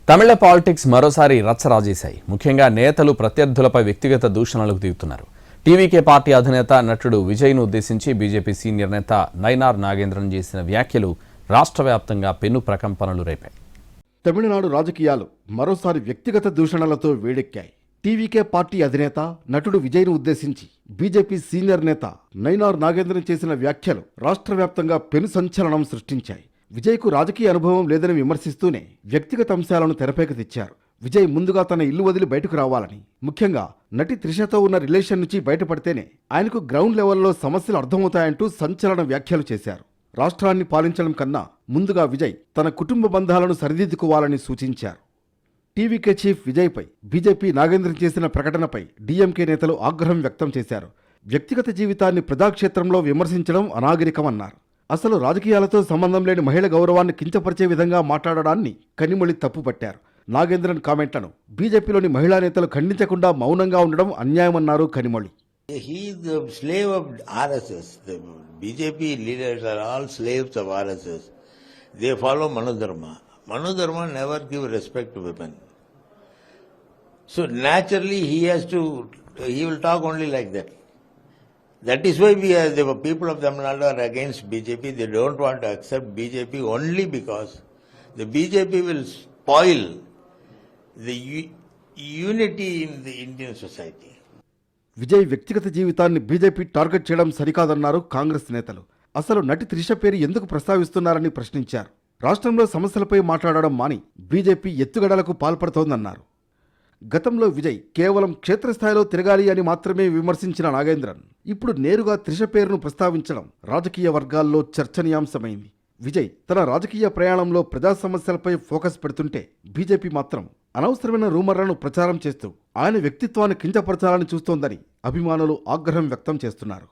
తమిళ politics మరోసారి రచ్చరాజేశాయి. ముఖ్యంగా నేతలు ప్రత్యర్థులపై వ్యక్తిగత దూషణలకు దిగుతున్నారు. టీవీకే పార్టీ అధినేత నటుడు విజయ్ను ఉద్దేశించి బీజేపీ సీనియర్ నేత నైనార్ నాగేంద్రన్ చేసిన వ్యాఖ్యలు రాష్ట్ర వ్యాప్తంగా పెను ప్రకంపనలు రేపాయి. తమిళనాడు రాజకీయాలు మరోసారి వ్యక్తిగత దూషణలతో వేడెక్కాయి. టీవీకే పార్టీ అధినేత నటుడు విజయ్ను ఉద్దేశించి బీజేపీ సీనియర్ నేత నైనార్ నాగేంద్రన్ చేసిన వ్యాఖ్యలు రాష్ట్ర వ్యాప్తంగా పెను సంచలనం సృష్టించాయి. విజయ్కు రాజకీయ అనుభవం లేదని విమర్శిస్తూనే వ్యక్తిగత అంశాలను తెరపైకి తెచ్చారు. విజయ్ ముందుగా తన ఇల్లు వదిలి బయటకు రావాలని, ముఖ్యంగా నటి త్రిషతో ఉన్న రిలేషన్ నుంచి బయటపడితేనే ఆయనకు గ్రౌండ్ లెవెల్లో సమస్యలు అర్థమవుతాయంటూ సంచలన వ్యాఖ్యలు చేశారు. రాష్ట్రాన్ని పాలించడం కన్నా ముందుగా విజయ్ తన కుటుంబ బంధాలను సరిదిద్దుకోవాలని సూచించారు. టీవీకే చీఫ్ విజయ్పై బీజేపీ నాగేంద్రన్ చేసిన ప్రకటనపై డీఎంకే నేతలు ఆగ్రహం వ్యక్తం చేశారు. వ్యక్తిగత జీవితాన్ని ప్రజాక్షేత్రంలో విమర్శించడం అనాగరికమన్నారు. అసలు రాజకీయాలతో సంబంధం లేని మహిళ గౌరవాన్ని కించపరిచే విధంగా మాట్లాడడాన్ని కనిమొళి తప్పుపట్టారు. నాగేంద్రన్ కామెంట్లను బీజేపీలోని మహిళా నేతలు ఖండించకుండా మౌనంగా ఉండడం అన్యాయమన్నారు Kanimozhi. He is the slave of RSS. The BJP leaders are all slaves of RSS. They follow Manodharma. Manodharma never give respect to women. So naturally he will talk only like that. That is why the people of Tamil Nadu are against BJP. They don't want to accept BJP only because the BJP will spoil the unity in the Indian society. Vijay వ్యక్తిగత జీవితాన్ని BJP target చేయడం సరికాదన్నారు కాంగ్రెస్ నేతలు. అసలు నటి త్రిష పేరు ఎందుకు ప్రస్తావిస్తున్నారని ప్రశ్నించారు. రాష్ట్రంలో సమస్యలపై మాట్లాడడం మాని బీజేపీ ఎత్తుగడలకు పాల్పడుతోందన్నారు. గతంలో విజయ్ కేవలం క్షేత్రస్థాయిలో తిరగాలి అని మాత్రమే విమర్శించిన నాగేంద్రన్ ఇప్పుడు నేరుగా త్రిష పేరును ప్రస్తావించడం రాజకీయ వర్గాల్లో చర్చనీయాంశమైంది. విజయ్ తన రాజకీయ ప్రయాణంలో ప్రజా సమస్యలపై ఫోకస్ పెడుతుంటే బీజేపీ మాత్రం అనవసరమైన రూమర్లను ప్రచారం చేస్తూ ఆయన వ్యక్తిత్వాన్ని కించపరచాలని చూస్తోందని అభిమానులు ఆగ్రహం వ్యక్తం చేస్తున్నారు.